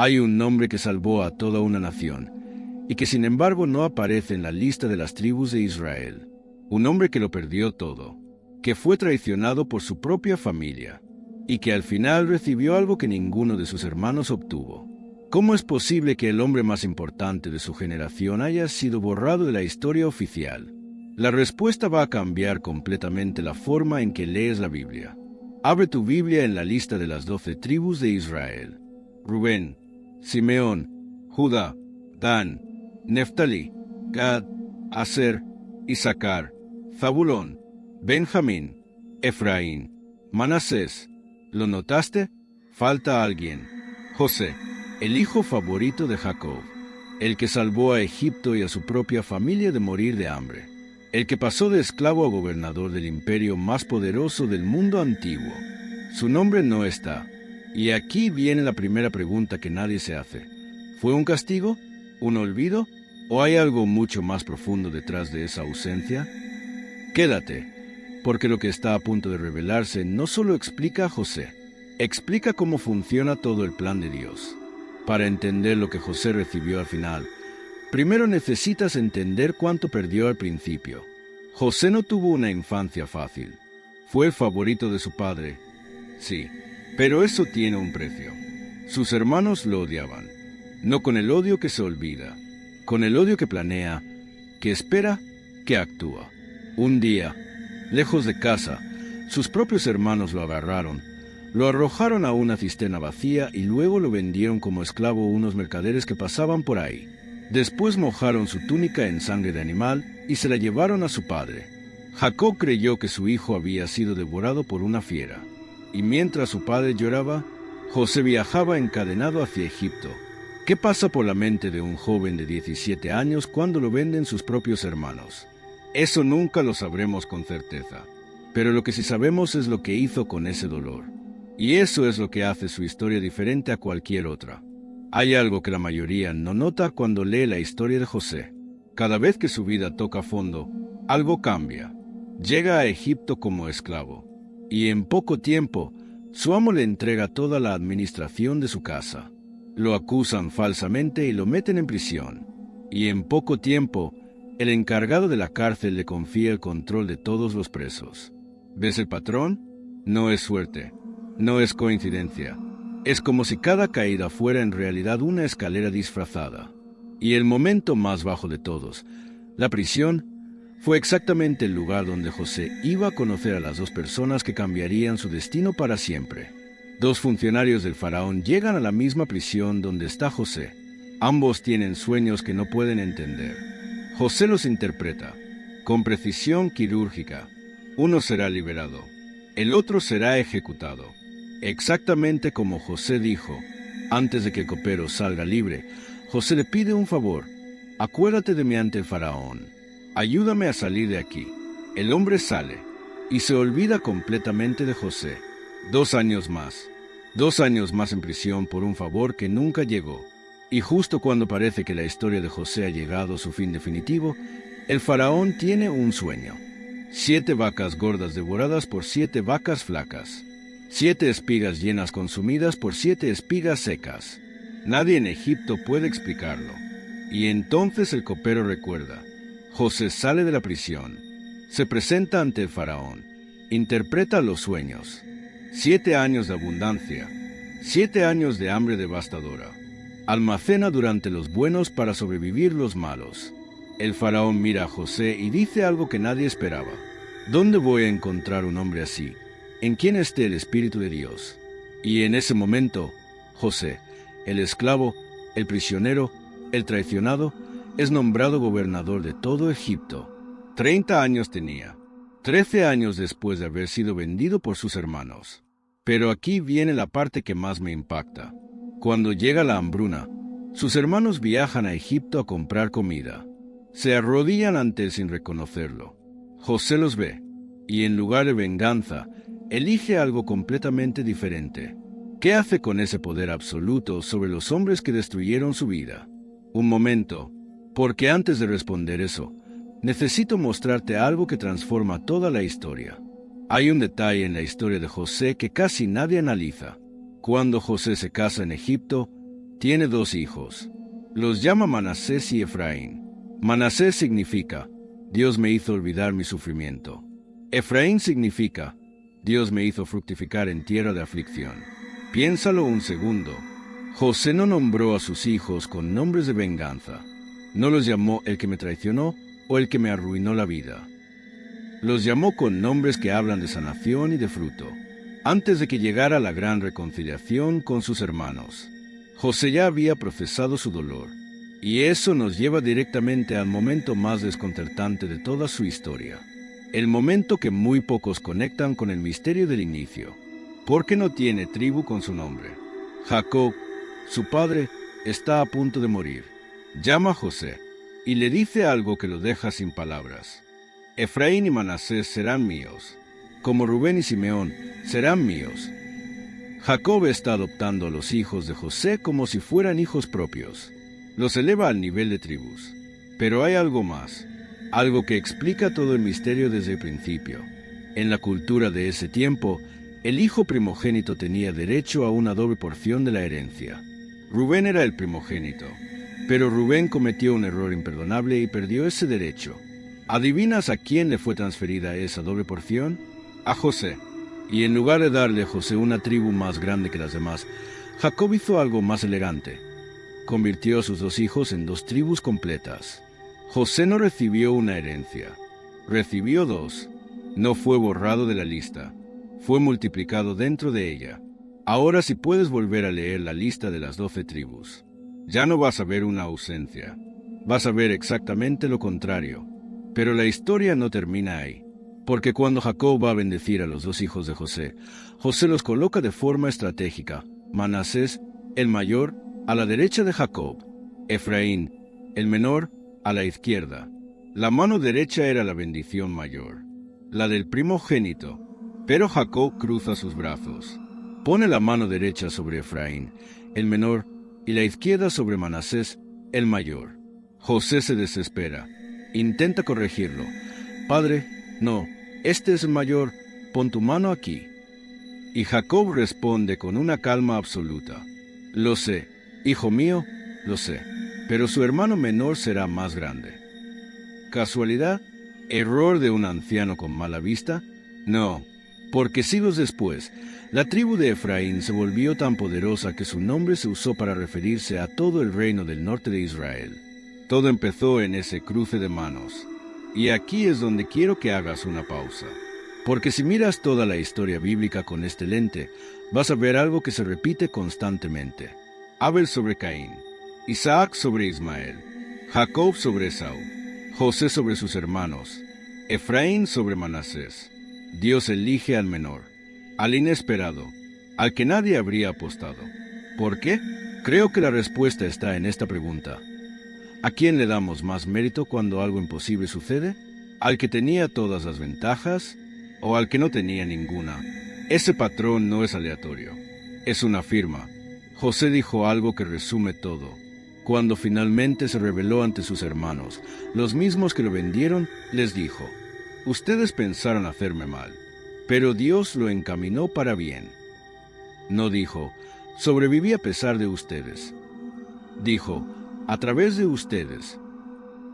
Hay un nombre que salvó a toda una nación, y que sin embargo no aparece en la lista de las tribus de Israel. Un hombre que lo perdió todo, que fue traicionado por su propia familia, y que al final recibió algo que ninguno de sus hermanos obtuvo. ¿Cómo es posible que el hombre más importante de su generación haya sido borrado de la historia oficial? La respuesta va a cambiar completamente la forma en que lees la Biblia. Abre tu Biblia en la lista de las 12 tribus de Israel. Rubén, Simeón, Judá, Dan, Neftalí, Gad, Aser, Isaacar, Zabulón, Benjamín, Efraín, Manasés. ¿Lo notaste? Falta alguien. José, el hijo favorito de Jacob, el que salvó a Egipto y a su propia familia de morir de hambre, el que pasó de esclavo a gobernador del imperio más poderoso del mundo antiguo. Su nombre no está. Y aquí viene la primera pregunta que nadie se hace. ¿Fue un castigo? ¿Un olvido? ¿O hay algo mucho más profundo detrás de esa ausencia? Quédate, porque lo que está a punto de revelarse no solo explica a José, explica cómo funciona todo el plan de Dios. Para entender lo que José recibió al final, primero necesitas entender cuánto perdió al principio. José no tuvo una infancia fácil. Fue el favorito de su padre. Sí, pero eso tiene un precio. Sus hermanos lo odiaban. No con el odio que se olvida, con el odio que planea, que espera, que actúa. Un día, lejos de casa, sus propios hermanos lo agarraron, lo arrojaron a una cisterna vacía y luego lo vendieron como esclavo a unos mercaderes que pasaban por ahí. Después mojaron su túnica en sangre de animal y se la llevaron a su padre. Jacob creyó que su hijo había sido devorado por una fiera. Y mientras su padre lloraba, José viajaba encadenado hacia Egipto. ¿Qué pasa por la mente de un joven de 17 años cuando lo venden sus propios hermanos? Eso nunca lo sabremos con certeza. Pero lo que sí sabemos es lo que hizo con ese dolor. Y eso es lo que hace su historia diferente a cualquier otra. Hay algo que la mayoría no nota cuando lee la historia de José. Cada vez que su vida toca fondo, algo cambia. Llega a Egipto como esclavo. Y en poco tiempo, su amo le entrega toda la administración de su casa. Lo acusan falsamente y lo meten en prisión. Y en poco tiempo, el encargado de la cárcel le confía el control de todos los presos. ¿Ves el patrón? No es suerte. No es coincidencia. Es como si cada caída fuera en realidad una escalera disfrazada. Y el momento más bajo de todos, la prisión, fue exactamente el lugar donde José iba a conocer a las dos personas que cambiarían su destino para siempre. Dos funcionarios del faraón llegan a la misma prisión donde está José. Ambos tienen sueños que no pueden entender. José los interpreta, con precisión quirúrgica. Uno será liberado, el otro será ejecutado. Exactamente como José dijo. Antes de que el copero salga libre, José le pide un favor. Acuérdate de mí ante el faraón. Ayúdame a salir de aquí. El hombre sale y se olvida completamente de José. 2 años más. 2 años más en prisión por un favor que nunca llegó. Y justo cuando parece que la historia de José ha llegado a su fin definitivo, el faraón tiene un sueño. 7 vacas gordas devoradas por 7 vacas flacas. 7 espigas llenas consumidas por 7 espigas secas. Nadie en Egipto puede explicarlo. Y entonces el copero recuerda. José sale de la prisión. Se presenta ante el faraón. Interpreta los sueños. 7 años de abundancia. 7 años de hambre devastadora. Almacena durante los buenos para sobrevivir los malos. El faraón mira a José y dice algo que nadie esperaba. ¿Dónde voy a encontrar un hombre así? ¿En quién esté el Espíritu de Dios? Y en ese momento, José, el esclavo, el prisionero, el traicionado, es nombrado gobernador de todo Egipto. 30 años tenía, 13 años después de haber sido vendido por sus hermanos. Pero aquí viene la parte que más me impacta. Cuando llega la hambruna, sus hermanos viajan a Egipto a comprar comida. Se arrodillan ante él sin reconocerlo. José los ve, y en lugar de venganza, elige algo completamente diferente. ¿Qué hace con ese poder absoluto sobre los hombres que destruyeron su vida? Un momento, porque antes de responder eso, necesito mostrarte algo que transforma toda la historia. Hay un detalle en la historia de José que casi nadie analiza. Cuando José se casa en Egipto, Tiene 2 hijos. Los llama Manasés y Efraín. Manasés significa, Dios me hizo olvidar mi sufrimiento. Efraín significa, Dios me hizo fructificar en tierra de aflicción. Piénsalo un segundo. José no nombró a sus hijos con nombres de venganza. No los llamó el que me traicionó o el que me arruinó la vida. Los llamó con nombres que hablan de sanación y de fruto, antes de que llegara la gran reconciliación con sus hermanos. José ya había profesado su dolor, y eso nos lleva directamente al momento más desconcertante de toda su historia. El momento que muy pocos conectan con el misterio del inicio, porque no tiene tribu con su nombre. Jacob, su padre, está a punto de morir. Llama a José y le dice algo que lo deja sin palabras. Efraín y Manasés serán míos, como Rubén y Simeón serán míos. Jacob está adoptando a los hijos de José como si fueran hijos propios. Los eleva al nivel de tribus. Pero hay algo más, algo que explica todo el misterio desde el principio. En la cultura de ese tiempo, el hijo primogénito tenía derecho a una doble porción de la herencia. Rubén era el primogénito, pero Rubén cometió un error imperdonable y perdió ese derecho. ¿Adivinas a quién le fue transferida esa doble porción? A José. Y en lugar de darle a José una tribu más grande que las demás, Jacob hizo algo más elegante. Convirtió a sus 2 hijos en 2 tribus completas. José no recibió una herencia, recibió 2. No fue borrado de la lista, fue multiplicado dentro de ella. Ahora si puedes volver a leer la lista de las 12 tribus, ya no vas a ver una ausencia, vas a ver exactamente lo contrario. Pero la historia no termina ahí. Porque cuando Jacob va a bendecir a los 2 hijos de José, José los coloca de forma estratégica. Manasés, el mayor, a la derecha de Jacob. Efraín, el menor, a la izquierda. La mano derecha era la bendición mayor, la del primogénito. Pero Jacob cruza sus brazos. Pone la mano derecha sobre Efraín, el menor, y la izquierda sobre Manasés, el mayor. José se desespera. Intenta corregirlo. Padre, no, este es el mayor, pon tu mano aquí. Y Jacob responde con una calma absoluta. Lo sé, hijo mío, lo sé, pero su hermano menor será más grande. ¿Casualidad? ¿Error de un anciano con mala vista? No, porque siglos después, la tribu de Efraín se volvió tan poderosa que su nombre se usó para referirse a todo el reino del norte de Israel. Todo empezó en ese cruce de manos. Y aquí es donde quiero que hagas una pausa. Porque si miras toda la historia bíblica con este lente, vas a ver algo que se repite constantemente. Abel sobre Caín, Isaac sobre Ismael, Jacob sobre Esaú, José sobre sus hermanos, Efraín sobre Manasés. Dios elige al menor, al inesperado, al que nadie habría apostado. ¿Por qué? Creo que la respuesta está en esta pregunta. ¿A quién le damos más mérito cuando algo imposible sucede? ¿Al que tenía todas las ventajas o al que no tenía ninguna? Ese patrón no es aleatorio, es una firma. José dijo algo que resume todo. Cuando finalmente se reveló ante sus hermanos, los mismos que lo vendieron, les dijo: ustedes pensaron hacerme mal, pero Dios lo encaminó para bien. No dijo: sobreviví a pesar de ustedes. Dijo: a través de ustedes.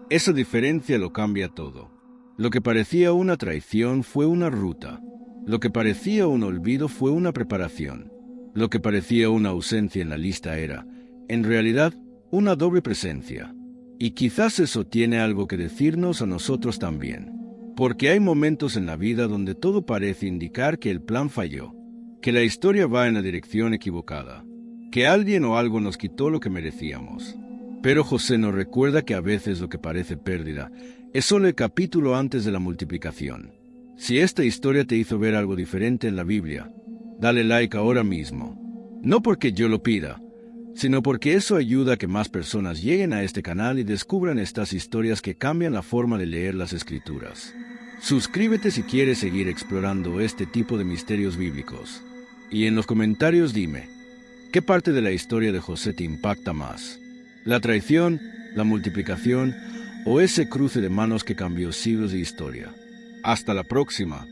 Esa diferencia lo cambia todo. Lo que parecía una traición fue una ruta. Lo que parecía un olvido fue una preparación. Lo que parecía una ausencia en la lista era, en realidad, una doble presencia. Y quizás eso tiene algo que decirnos a nosotros también. Porque hay momentos en la vida donde todo parece indicar que el plan falló, que la historia va en la dirección equivocada, que alguien o algo nos quitó lo que merecíamos. Pero José nos recuerda que a veces lo que parece pérdida es solo el capítulo antes de la multiplicación. Si esta historia te hizo ver algo diferente en la Biblia, dale like ahora mismo. No porque yo lo pida, sino porque eso ayuda a que más personas lleguen a este canal y descubran estas historias que cambian la forma de leer las Escrituras. Suscríbete si quieres seguir explorando este tipo de misterios bíblicos. Y en los comentarios dime, ¿qué parte de la historia de José te impacta más? ¿La traición, la multiplicación o ese cruce de manos que cambió siglos de historia? Hasta la próxima.